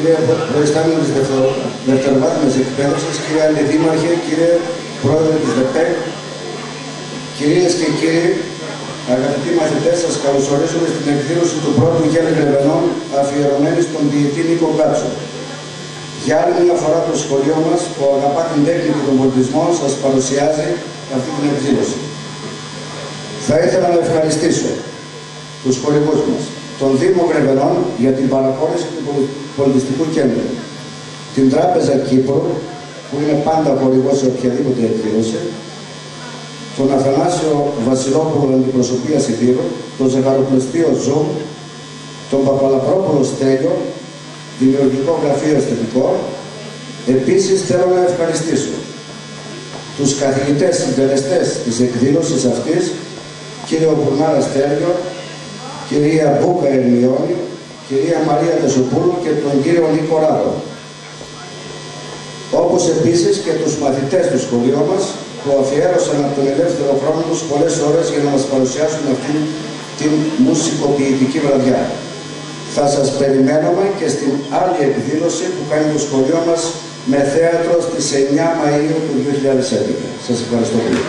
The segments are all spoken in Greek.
κύριε Προϊστάμενο της Δευτεροβάθμιας Εκπαίδευσης, κύριε Αντιδήμαρχε, κύριε Πρόεδρε της ΔΕΠΕΚ, κυρίες και κύριοι, αγαπητοί μαθητές, σας καλωσορίζουμε στην εκδήλωση του πρώτου γέλου Γρεβενών αφιερωμένη στον ποιητή Νίκο Γκάτσο. Για άλλη μια φορά το σχολείο μας, που αγαπά την τέχνη και τον πολιτισμό, σας παρουσιάζει αυτή την εκδήλωση. Θα ήθελα να ευχαριστήσω τους χορηγούς μας, τον Δήμο Γρεβενών για την παραχώρηση του πολιτιστικού κέντρου, την Τράπεζα Κύπρου, που είναι πάντα χορηγός σε οποιαδήποτε εκδήλωση, τον Αθανάσιο Βασιλόπουλο Αντιπροσωπείας Υπήρου, το Ζεγαροπλαιστείο Zoom, τον Παπαλαπρόπουλο Στέλιο, Δημιουργικό Γραφείο Αισθητικό. Επίσης θέλω να ευχαριστήσω τους καθηγητές συντελεστές της εκδήλωσης αυτής, κύριο Μπουρνάρα Στέλιο, κυρία Μπούκα Ερμιώνη, κυρία Μαρία Τεσοπούλου και τον κύριο Νίκο Ράδο. Όπως επίσης και τους μαθητές του σχολείου μας, που αφιέρωσαν από τον ελεύθερο χρόνο τους πολλές ώρες για να μας παρουσιάσουν αυτή την μουσικοποιητική βραδιά. Θα σας περιμένουμε και στην άλλη εκδήλωση που κάνει το σχολείο μας με θέατρο στις 9 Μαΐου του 2011. Σας ευχαριστώ πολύ.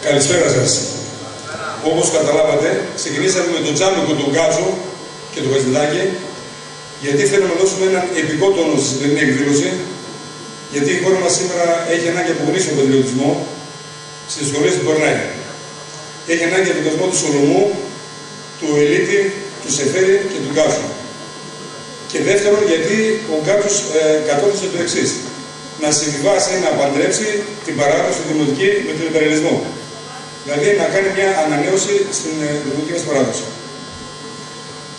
Καλησπέρα σας. Όπως καταλάβατε, ξεκινήσαμε με τον Τζάνοκο, τον Γκάτσο και τον Χατζηδάκη, γιατί θέλουμε να δώσουμε έναν επικό τόνο στη σημερινή εκδήλωση, γιατί η χώρα μας σήμερα έχει ανάγκη από γνήσιο πατριωτισμό στις σχολές που περνάει. Έχει ανάγκη για τον κοσμό του Σολομού, του Ελίτη, του Σεφέρη και του Γκάτσου. Και δεύτερον, γιατί ο Γκάτσος κατόρθωσε το εξής: να συμβιβάσει, να παντρέψει την παράδοση δημοτική με τον υπερελισμό. Δηλαδή να κάνει μια ανανέωση στην δημοτική μας παράδοση.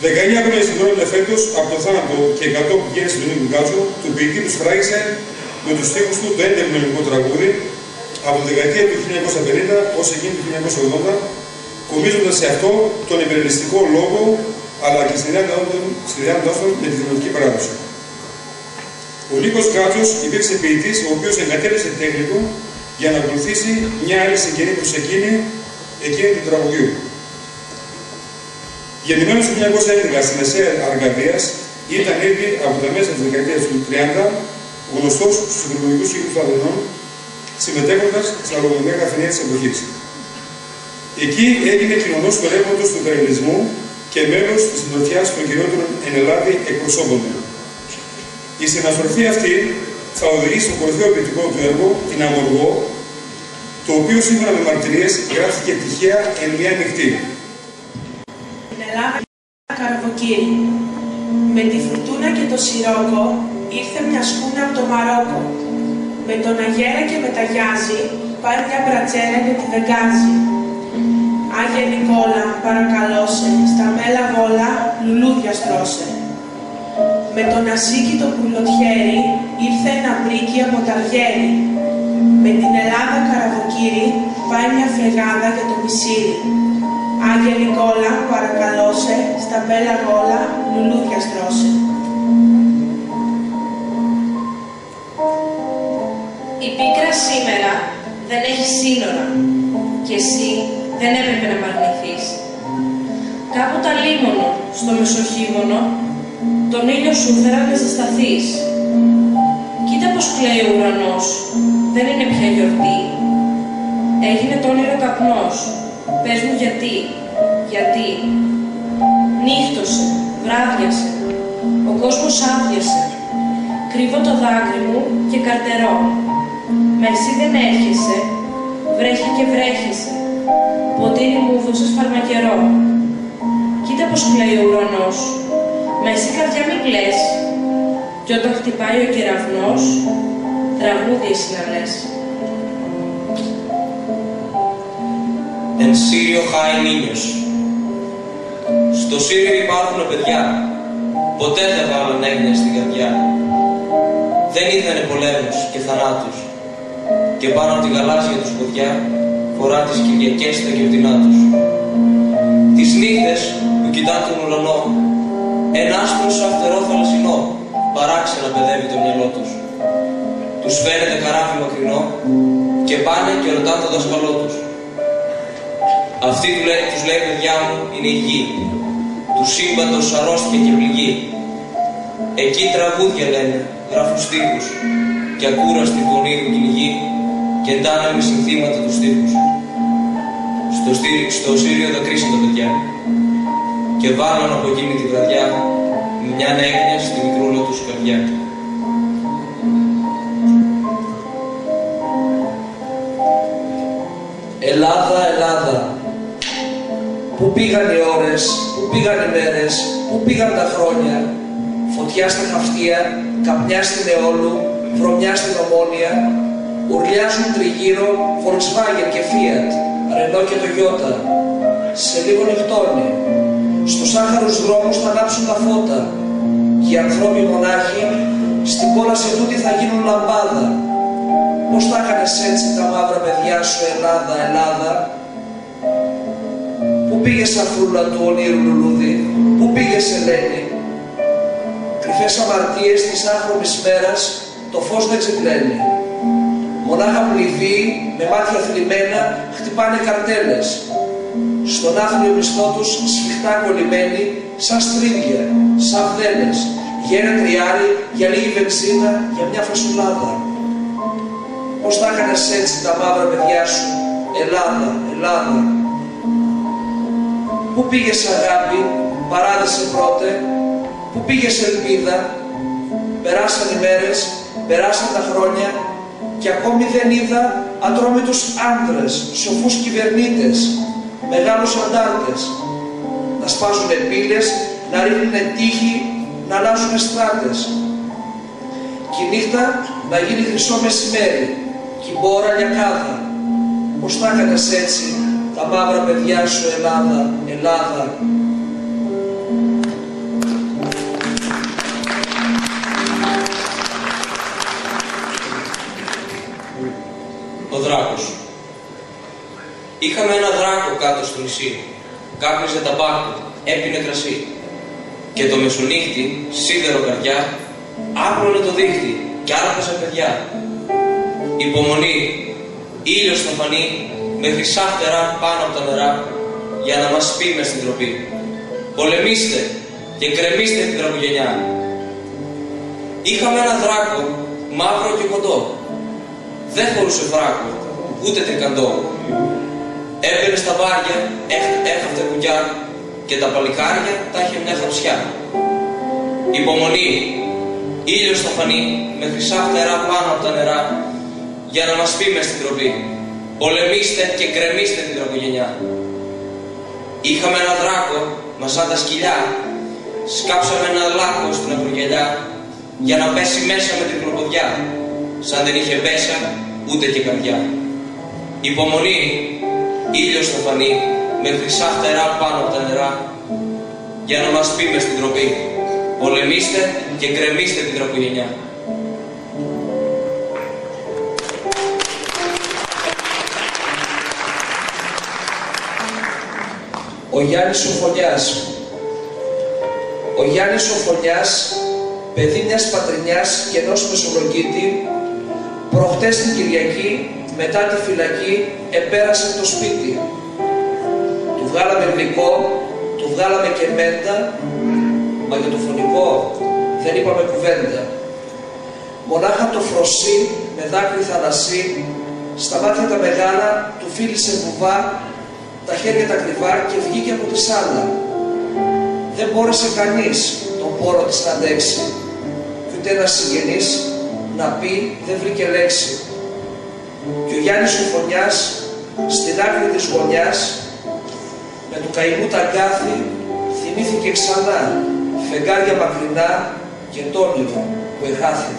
19 χρόνια συμπληρώνονται φέτος από τον θάνατο και 100 που γίνει στην του Γκάτσου, του ποιητή του σφράγισε με τους στίχους του το έντεχνο ελληνικό τραγούδι από τη δεκαετία του 1950 ως εκείνη του 1980, κομίζοντας σε αυτό τον υπερελιστικό λόγο αλλά και στη διάρκεια με τη δημοτική παράδοση. Ο Νίκος Γκάτσος υπήρξε ποιητής ο οποίος εγκατέλειψε τη τέχνη του για να ακολουθήσει μια άλλη συγγενή προς εκείνη του τραγουδιού. Γεννημένος το 1911 στη Μεσαία Αρκαδίας, ήταν ήδη από τα μέσα της δεκαετίας του 30 γνωστός στους οικονομικούς κύκλους των Αθηνών, συμμετέχοντας στα λογομικά καφενεία της εποχής. Εκεί έγινε κοινωνός του ρεύματος του υπερελισμού και μέλος της συντροφιάς των κυριότερων εν Ελλάδη εκπροσώπων του. Η συναστροφή αυτή θα οδηγήσει στο κορυφαίο ποιητικό του έργο, την Αμοργό, το οποίο σύμφωνα με μαρτυρίες γράφτηκε τυχαία εν μια νυχτή. Στην Ελλάδα Καραβοκύρη. Με τη φουρτούνα και το σιρόκο ήρθε μια σκούνα από το Μαρόκο. Με τον αγέρα και με τα γιάζι πάει μια μπρατσέρα και τη βεγγάζει. Άγιε Νικόλα, παρακαλώσε, στα μέλα βόλα λουλούδια στρώσε. Με τον Ασίκη το πουλοτιέρι ήρθε ένα μπρίκι από ταργέρι. Με την Ελλάδα Καραβοκύρη πάει μια φλεγάδα για το μισήρι. Άγιε Νικόλα, παρακαλώσε, στα μπέλα γόλα λουλούδια στρώσε. Η πίκρα σήμερα δεν έχει σύνορα και εσύ δεν έπρεπε να μ' αρνηθείς. Κάποτε λίμωνο στο μεσοχίγωνο τον ήλιο σου φέρα να ζεσταθείς. Κοίτα πως κλαίει ο ουρανός, δεν είναι πια γιορτή. Έγινε το όνειρο καπνός, πες μου γιατί. Νύχτωσε, βράδιασε, ο κόσμος άδειασε. Κρύβω το δάκρυ μου και καρτερώ. Μα εσύ δεν έρχεσαι, βρέχει και βρέχεσαι. Ποτήρι μου δώσες φαρμακερό. Κοίτα πως κλαίει ο ουρανός, μα εσύ καρδιά μην κλαις. Κι όταν χτυπάει ο κεραυνός, τραγούδια εσύ να λες. Εν Σύριο χάει νίνιος. Στο Σύριο υπάρχουν παιδιά, ποτέ δεν βάλουν έγνοια στην καρδιά. Δεν είδανε πολέμους και θανάτους και πάνω από τη γαλάζια τους ποδιά φορά τις Κυριακές τα γιορτινά τους. Τις νύχτες που κοιτάνε τον ουρανό, ένα άσπρο σαν φτερό θαλασσινό παράξενα παιδεύει το μυαλό τους. Τους φαίνεται καράβι μακρινό και πάνε και ρωτάνε τον δάσκαλό τους. Αυτή τους λέει παιδιά μου είναι η γη, του σύμπαντος αρρώστια και πληγή. Εκεί τραγούδια λένε, γράφουν στίχους και ακούραστη του ονείρου κυνηγή και εντάνε με συνθήματα τους στίχους. Στο Σύριο δακρύσαν τα παιδιά και βάλαν από εκείνη τη βραδιά μια έγνοια στη μικρούλα τους καρδιά. Ελλάδα, Ελλάδα, πού πήγαν οι ώρες, πού πήγαν οι μέρες, πού πήγαν τα χρόνια, φωτιά στα χαυτία, καπνιά στην Αιώλου, βρωμιά στην Ομόνια, ουρλιάζουν τριγύρω Volkswagen και Fiat, Renault και Toyota, σε λίγο νυχτώνει, στους άχαρους δρόμους θα ανάψουν τα φώτα, και οι ανθρώποι μονάχοι στην κόλαση τούτη θα γίνουν λαμπάδα. Πώς τα έκανες έτσι τα μαύρα παιδιά σου, Ελλάδα, Ελλάδα? Πού πήγες αφρούλα του ονείρου λουλούδι, πού πήγες Ελένη? Κρυφές αμαρτίες της άχρονης μέρας το φως δεν ξεπλένει. Μονάχα πληβοί με μάτια θλιμμένα χτυπάνε καρτέλες. Στον άθλιο μισθό τους σφιχτά κολλημένοι σαν στρίδια, σαν βδέλες, για ένα τριάρι, για λίγη βενζίνα, για μια φασουλάδα. Πώς τα έκανες έτσι τα μαύρα παιδιά σου, Ελλάδα, Ελλάδα? Πού πήγες αγάπη, παράδεσε πρώτε, πού πήγες ελπίδα? Περάσαν οι μέρες, περάσαν τα χρόνια και ακόμη δεν είδα ατρόμητους άντρες, σοφούς κυβερνήτες, μεγάλους αντάρτες, να σπάζουνε πύλες, να ρίχνουνε τείχη, να αλλάζουνε στράτες. Και η νύχτα να γίνει χρυσό μεσημέρι, και η μπόρα λιακάδα. Πώς τα έκανες έτσι τα μαύρα παιδιά σου, Ελλάδα, Ελλάδα? Ο δράκος. Είχαμε ένα δράκο κάτω στο νησί. Κάπνιζε ταμπάκο, έπινε κρασί. Και το μεσονύχτη, σίδερο καρδιά, άπλωνε το δίχτυ κι άρπαζε παιδιά. Υπομονή, ήλιος θα φανεί με χρυσά φτερά πάνω από τα νερά για να μας πει μες στην τροπή. Πολεμήστε και κρεμίστε την τραγουδενιά. Είχαμε ένα δράκο, μαύρο και κοντό. Δεν χωρούσε βράκο, ούτε τρικαντό. Έμπαινε στα μπάρια, έχαυτε κουκιά και τα παλικάρια τα είχε μια χαψιά. Υπομονή, ήλιος θα φανεί με χρυσά φτερά πάνω από τα νερά για να μας πει μες στην τροπή. Πολεμήστε και κρεμίστε την τραγουδενιά. Είχαμε ένα δράκο, μα σαν τα σκυλιά, σκάψαμε ένα λάκκο στην ακρογελιά για να πέσει μέσα με την κλοποδιά, σαν δεν είχε μέσα ούτε και καρδιά. Υπομονή, ήλιος θα φανεί με χρυσά φτερά πάνω από τα νερά για να μας πει μες στην τροπή. Πολεμήστε και κρεμίστε την τραγουδενιά. Ο Γιάννης ο Φωνιάς. Ο Γιάννης ο Φωνιάς, παιδί μιας πατρινιάς και ενός μεσολογγίτη, προχτές την Κυριακή, μετά τη φυλακή, επέρασε το σπίτι. Του βγάλαμε γλυκό, του βγάλαμε και μέντα, μα για το φωνικό δεν είπαμε κουβέντα. Μονάχα το φροσί με δάκρυ θαλασσί, στα μάτια τα μεγάλα του φίλησε βουβά, τα χέρια τα κρυβά και βγήκε από τη σάλα. Δεν μπόρεσε κανείς τον πόρο της να αντέξει, κι ούτε ένας συγγενής να πει δεν βρήκε λέξη. Και ο Γιάννης ο Φωνιάς, στην άκρη της γωνιάς, με του καημού τα αγκάθι, θυμήθηκε ξανά φεγγάρια μακρινά και τ' όνειρο που εχάθη.